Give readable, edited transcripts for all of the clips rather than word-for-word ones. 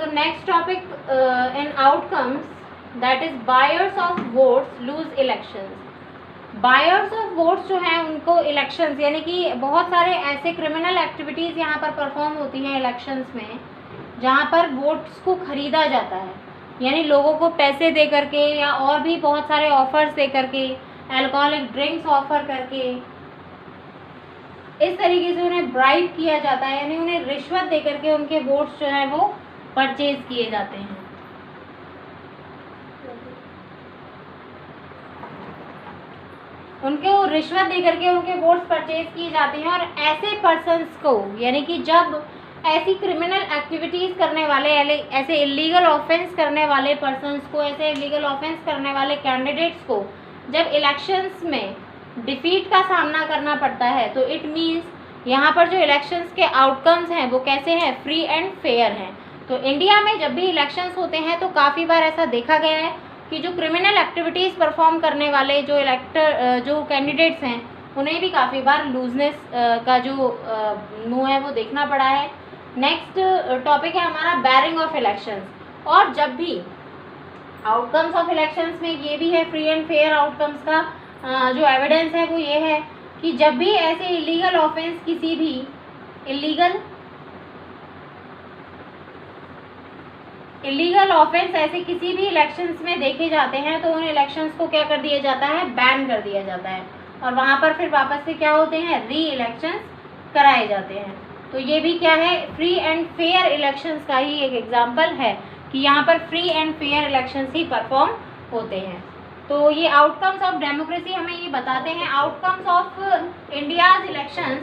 So next topic in outcomes, that is buyers of votes lose elections. Buyers of votes जो हैं उनको elections यानी कि बहुत सारे ऐसे क्रिमिनल एक्टिविटीज़ यहाँ पर परफॉर्म होती हैं इलेक्शंस में जहाँ पर वोट्स को ख़रीदा जाता है, यानी लोगों को पैसे दे करके या और भी बहुत सारे ऑफर्स दे करके, अल्कोहलिक ड्रिंक्स ऑफर करके, इस तरीके से उन्हें ब्राइब किया जाता है, यानी उन्हें रिश्वत दे करके उनके वोट्स जो है वो परचेज किए जाते हैं। उनको रिश्वत दे करके उनके वोट्स परचेज किए जाते हैं। और ऐसे पर्सन्स को, यानी कि जब ऐसी क्रिमिनल एक्टिविटीज़ करने वाले, ऐसे इलीगल ऑफेंस करने वाले पर्सन्स को, ऐसे इलीगल ऑफेंस करने वाले कैंडिडेट्स को जब इलेक्शंस में डिफीट का सामना करना पड़ता है, तो इट मीन्स यहाँ पर जो इलेक्शंस के आउटकम्स हैं वो कैसे हैं, फ्री एंड फेयर हैं। तो इंडिया में जब भी इलेक्शंस होते हैं तो काफ़ी बार ऐसा देखा गया है कि जो क्रिमिनल एक्टिविटीज़ परफॉर्म करने वाले जो कैंडिडेट्स हैं उन्हें भी काफ़ी बार लूजनेस का जो मुँह है वो देखना पड़ा है। नेक्स्ट टॉपिक है हमारा बैरिंग ऑफ इलेक्शंस। और जब भी आउटकम्स ऑफ इलेक्शंस में ये भी है फ्री एंड फेयर आउटकम्स का जो एविडेंस है वो ये है कि जब भी ऐसे इलीगल ऑफेंस, किसी भी इलीगल ऑफेंस ऐसे किसी भी इलेक्शंस में देखे जाते हैं तो उन इलेक्शंस को क्या कर दिया जाता है, बैन कर दिया जाता है, और वहाँ पर फिर वापस से क्या होते हैं, री इलेक्शंस कराए जाते हैं। तो ये भी क्या है, फ्री एंड फेयर इलेक्शंस का ही एक एग्जाम्पल है कि यहाँ पर free and fair elections he perform होते हैं। तो ये आउटकम्स ऑफ डेमोक्रेसी हमें ये बताते हैं, आउटकम्स ऑफ इंडियाज इलेक्शंस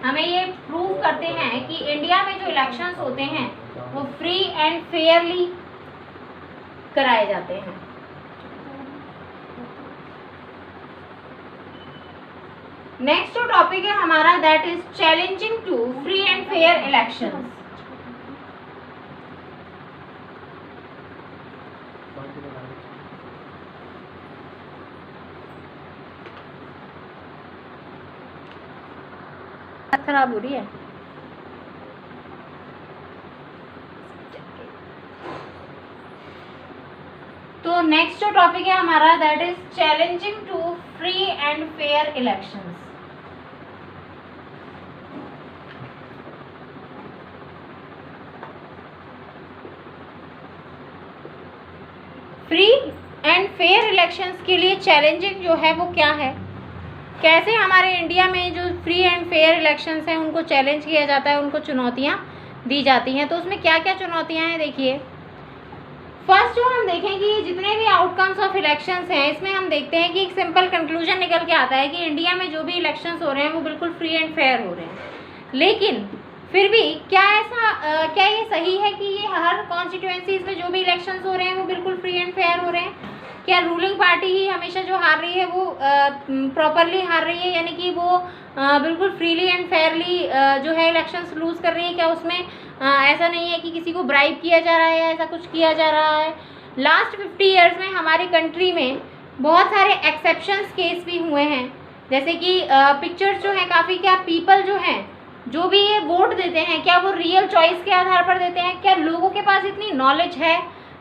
हमें ये प्रूव करते हैं कि इंडिया में जो इलेक्शंस होते हैं वो फ्री एंड फेयरली कराए जाते हैं। नेक्स्ट जो टॉपिक है हमारा, that is challenging to free and fair elections. खराब हो रही है। तो नेक्स्ट जो टॉपिक है हमारा, that is challenging to free and fair elections. Free and fair elections के लिए चैलेंजिंग जो है वो क्या है, कैसे हमारे इंडिया में जो फ्री एंड फेयर इलेक्शंस हैं उनको चैलेंज किया जाता है, उनको चुनौतियां दी जाती हैं। तो उसमें क्या क्या चुनौतियां हैं, देखिए। फर्स्ट जो हम देखेंगे, जितने भी आउटकम्स ऑफ इलेक्शंस हैं इसमें हम देखते हैं कि एक सिंपल कंक्लूजन निकल के आता है कि इंडिया में जो भी इलेक्शंस हो रहे हैं वो बिल्कुल फ्री एंड फेयर हो रहे हैं। लेकिन फिर भी क्या ये सही है कि ये हर कॉन्स्टिट्यूएंसीज में जो भी इलेक्शंस हो रहे हैं वो बिल्कुल फ्री एंड फेयर हो रहे हैं? क्या रूलिंग पार्टी ही हमेशा जो हार रही है वो प्रॉपरली हार रही है, यानी कि वो बिल्कुल फ्रीली एंड फेयरली जो है इलेक्शंस लूज कर रही है? क्या उसमें ऐसा नहीं है कि किसी को ब्राइब किया जा रहा है या ऐसा कुछ किया जा रहा है? लास्ट 50 ईयर्स में हमारी कंट्री में बहुत सारे एक्सेप्शंस केस भी हुए हैं, जैसे कि पिक्चर्स जो हैं काफ़ी, क्या पीपल जो हैं जो भी ये वोट देते हैं क्या वो रियल चॉइस के आधार पर देते हैं? क्या लोगों के पास इतनी नॉलेज है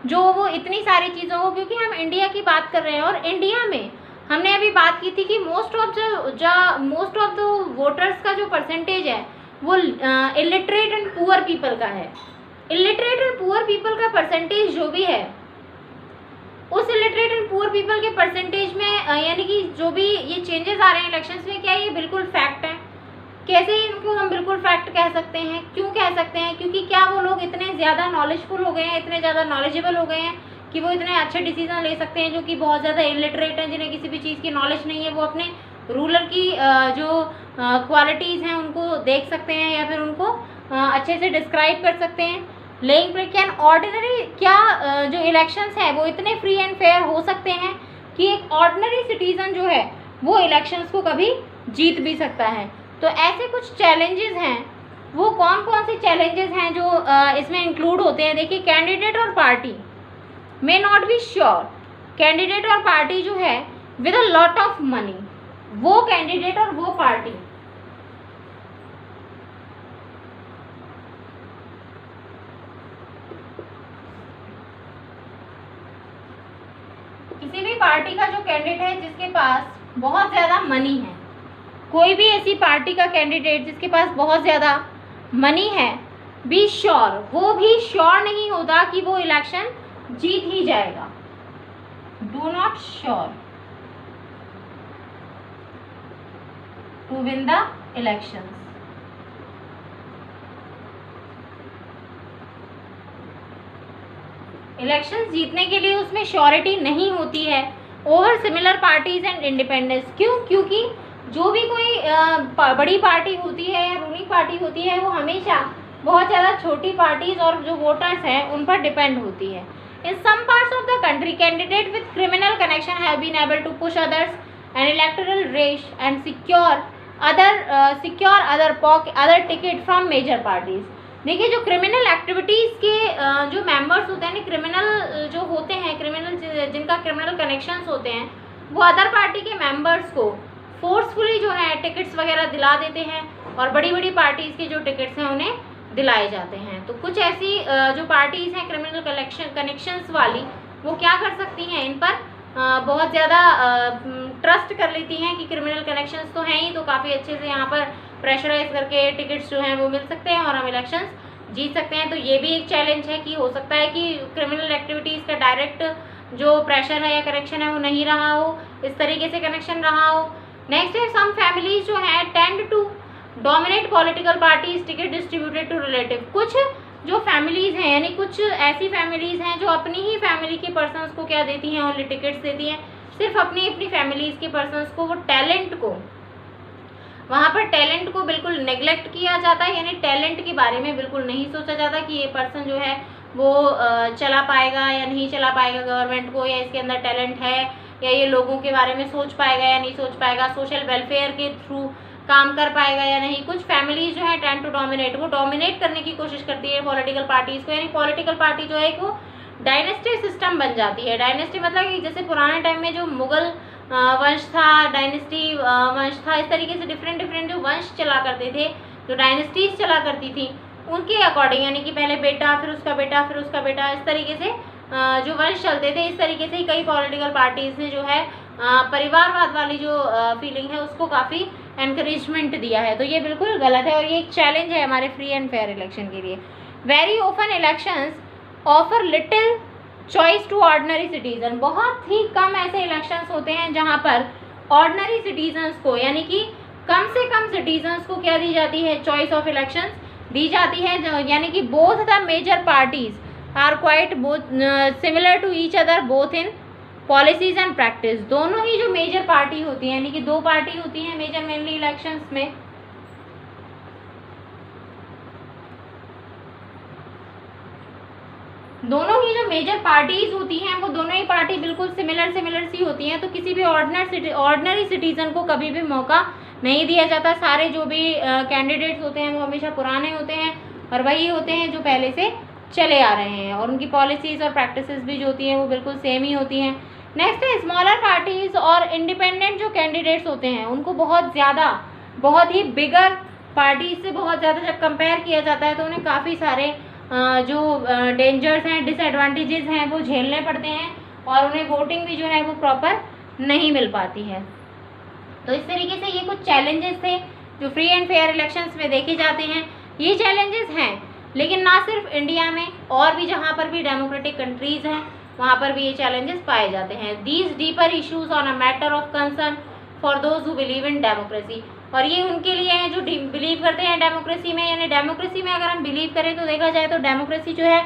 जो वो इतनी सारी चीज़ों को, क्योंकि हम इंडिया की बात कर रहे हैं और इंडिया में हमने अभी बात की थी कि मोस्ट ऑफ द वोटर्स का जो परसेंटेज है वो इलिटरेट एंड पुअर पीपल का है। इलिटरेट एंड पुअर पीपल का परसेंटेज जो भी है, उस इलिटरेट एंड पुअर पीपल के परसेंटेज में यानी कि जो भी ये चेंजेस आ रहे हैं इलेक्शंस में, क्या ये बिल्कुल फैक्ट है? कैसे इनको हम बिल्कुल फैक्ट कह सकते हैं? क्यों कह सकते हैं? क्योंकि क्या वो लोग इतने ज़्यादा नॉलेजफुल हो गए हैं, इतने ज़्यादा नॉलेजेबल हो गए हैं कि वो इतने अच्छे डिसीजन ले सकते हैं, जो कि बहुत ज़्यादा इलिटरेट हैं, जिन्हें किसी भी चीज़ की नॉलेज नहीं है, वो अपने रूलर की जो क्वालिटीज़ हैं उनको देख सकते हैं या फिर उनको अच्छे से डिस्क्राइब कर सकते हैं? लेकिन कैन ऑर्डिनरी जो इलेक्शंस है वो इतने फ्री एंड फेयर हो सकते हैं कि एक ऑर्डिनरी सिटीज़न जो है वो इलेक्शंस को कभी जीत भी सकता है? तो ऐसे कुछ चैलेंजेस हैं, वो कौन कौन से चैलेंजेस हैं जो इसमें इंक्लूड होते हैं? देखिए, कैंडिडेट और party may not be sure. Candidate और पार्टी जो है with a lot of money, वो कैंडिडेट और वो पार्टी का जो कैंडिडेट है जिसके पास बहुत ज़्यादा मनी है, कोई भी ऐसी पार्टी का कैंडिडेट जिसके पास बहुत ज़्यादा मनी है, बी श्योर, वो भी श्योर नहीं होता कि वो इलेक्शन जीत ही जाएगा। Do not sure to win the elections. Elections जीतने के लिए उसमें श्योरिटी नहीं होती है over similar parties and independence. क्यों? क्योंकि जो भी कोई बड़ी पार्टी होती है या रूलिंग पार्टी होती है वो हमेशा बहुत ज़्यादा छोटी पार्टीज और जो वोटर्स हैं उन पर डिपेंड होती है। In some parts of the country candidate with criminal connection have been able to push others an electoral race and secure other ticket from major parties. देखिए, जो क्रिमिनल एक्टिविटीज़ के जो मेंबर्स होते हैं, क्रिमिनल जो होते हैं, जिनका क्रिमिनल कनेक्शंस होते हैं, वो अदर पार्टी के मेंबर्स को फोर्सफुली जो है टिकट्स वगैरह दिला देते हैं और बड़ी बड़ी पार्टीज़ के जो टिकट्स हैं उन्हें दिलाए जाते हैं। तो कुछ ऐसी जो पार्टीज़ हैं क्रिमिनल कनेक्शंस वाली, वो क्या कर सकती हैं, इन पर बहुत ज़्यादा ट्रस्ट कर लेती हैं कि क्रिमिनल कनेक्शंस तो हैं ही, तो काफ़ी अच्छे से यहाँ पर प्रेशराइज करके टिकट्स जो हैं वो मिल सकते हैं और हम इलेक्शंस जीत सकते हैं। तो ये भी एक चैलेंज है कि हो सकता है कि क्रिमिनल एक्टिविटीज़ का डायरेक्ट जो प्रेशर है या कनेक्शन है वो नहीं रहा हो, इस तरीके से कनेक्शन रहा हो। नेक्स्ट है, सम फैमिलीज जो हैं tend to dominate political parties ticket distributed to relative. कुछ जो फैमिलीज़ हैं, यानी कुछ ऐसी फैमिलीज़ हैं जो अपनी ही फैमिली के पर्सनस को क्या देती हैं, ओनली टिकट्स देती हैं, सिर्फ अपनी फैमिलीज़ के पर्सनस को, वो टैलेंट को, वहाँ पर टैलेंट को बिल्कुल नेग्लेक्ट किया जाता है, यानी टैलेंट के बारे में बिल्कुल नहीं सोचा जाता कि ये पर्सन जो है वो चला पाएगा या नहीं चला पाएगा गवर्नमेंट को, या इसके अंदर टैलेंट है, या ये लोगों के बारे में सोच पाएगा या नहीं सोच पाएगा, सोशल वेलफेयर के थ्रू काम कर पाएगा या नहीं। कुछ फैमिलीज जो है टेंड टू डोमिनेट, वो डोमिनेट करने की कोशिश करती है पॉलिटिकल पार्टीज़ को, यानी पॉलिटिकल पार्टी जो है वो डायनेस्टी सिस्टम बन जाती है। डायनेस्टी मतलब कि जैसे पुराने टाइम में जो मुगल वंश था, डायनेस्टी वंश था, इस तरीके से डिफरेंट जो वंश चला करते थे, जो डायनेस्टीज चला करती थी, उनके अकॉर्डिंग, यानी कि पहले बेटा, फिर उसका बेटा, फिर उसका बेटा, इस तरीके से जो वंश चलते थे, इस तरीके से ही कई पॉलिटिकल पार्टीज़ ने जो है परिवारवाद वाली जो फीलिंग है उसको काफ़ी एनकरेजमेंट दिया है। तो ये बिल्कुल गलत है और ये एक चैलेंज है हमारे फ्री एंड फेयर इलेक्शन के लिए। Very open elections offer little choice to ordinary citizen. बहुत ही कम ऐसे इलेक्शंस होते हैं जहां पर ऑर्डिनरी सिटीजन्स को, यानी कि कम से कम सिटीजन्स को क्या दी जाती है, चॉइस ऑफ इलेक्शंस दी जाती है। यानी कि both the major parties are quite both similar to each other both in policies and practice. दोनों ही जो मेजर पार्टी होती है, यानी कि दो पार्टी होती हैं मेजर मेनली इलेक्शंस में, दोनों ही जो मेजर पार्टीज होती हैं वो दोनों ही पार्टी बिल्कुल सिमिलर सी होती हैं। तो किसी भी ऑर्डिनरी सिटीजन को कभी भी मौका नहीं दिया जाता। सारे जो भी कैंडिडेट्स होते हैं वो हमेशा पुराने होते हैं और वही होते हैं जो पहले से चले आ रहे हैं, और उनकी पॉलिसीज़ और प्रैक्टिसेस भी जो होती हैं वो बिल्कुल सेम ही होती हैं। नेक्स्ट है, स्मॉलर पार्टीज़ और इंडिपेंडेंट जो कैंडिडेट्स होते हैं उनको बहुत ही बिगर पार्टीज से बहुत ज़्यादा जब कंपेयर किया जाता है तो उन्हें काफ़ी सारे जो डेंजर्स हैं, डिसएडवांटेजेस हैं वो झेलने पड़ते हैं और उन्हें वोटिंग भी जो है वो प्रॉपर नहीं मिल पाती है। तो इस तरीके से ये कुछ चैलेंजेस थे जो फ्री एंड फेयर इलेक्शंस में देखे जाते हैं। ये चैलेंजेस हैं, लेकिन ना सिर्फ इंडिया में, और भी जहाँ पर भी डेमोक्रेटिक कंट्रीज़ हैं वहाँ पर भी ये चैलेंजेस पाए जाते हैं। These deeper issues on a matter of concern for those who believe in democracy. और ये उनके लिए हैं जो बिलीव करते हैं डेमोक्रेसी में। यानी डेमोक्रेसी में अगर हम बिलीव करें तो देखा जाए तो डेमोक्रेसी जो है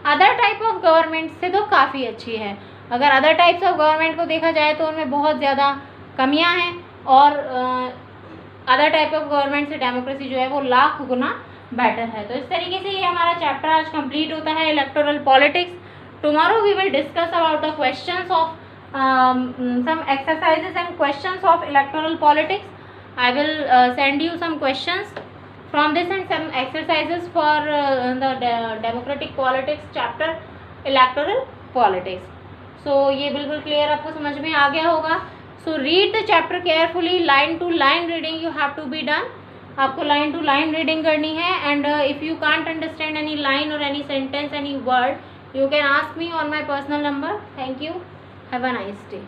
अदर टाइप ऑफ गवर्नमेंट से तो काफ़ी अच्छी है। अगर अदर टाइप्स ऑफ गवर्नमेंट को देखा जाए तो उनमें बहुत ज़्यादा कमियां हैं, और अदर टाइप ऑफ गवर्नमेंट से डेमोक्रेसी जो है वो लाख गुना बेटर है। तो इस तरीके से ये हमारा चैप्टर आज कंप्लीट होता है, electoral politics. Tomorrow we will discuss about the questions of some exercises and questions of electoral politics. I will send you some questions from this and some exercises for the democratic politics chapter electoral politics. So ये बिल्कुल clear आपको समझ में आ गया होगा। So read the chapter carefully, line to line reading you have to be done. आपको line to line reading करनी है, and if you can't understand any line or any sentence, any word, you can ask me on my personal number. Thank you. Have a nice day.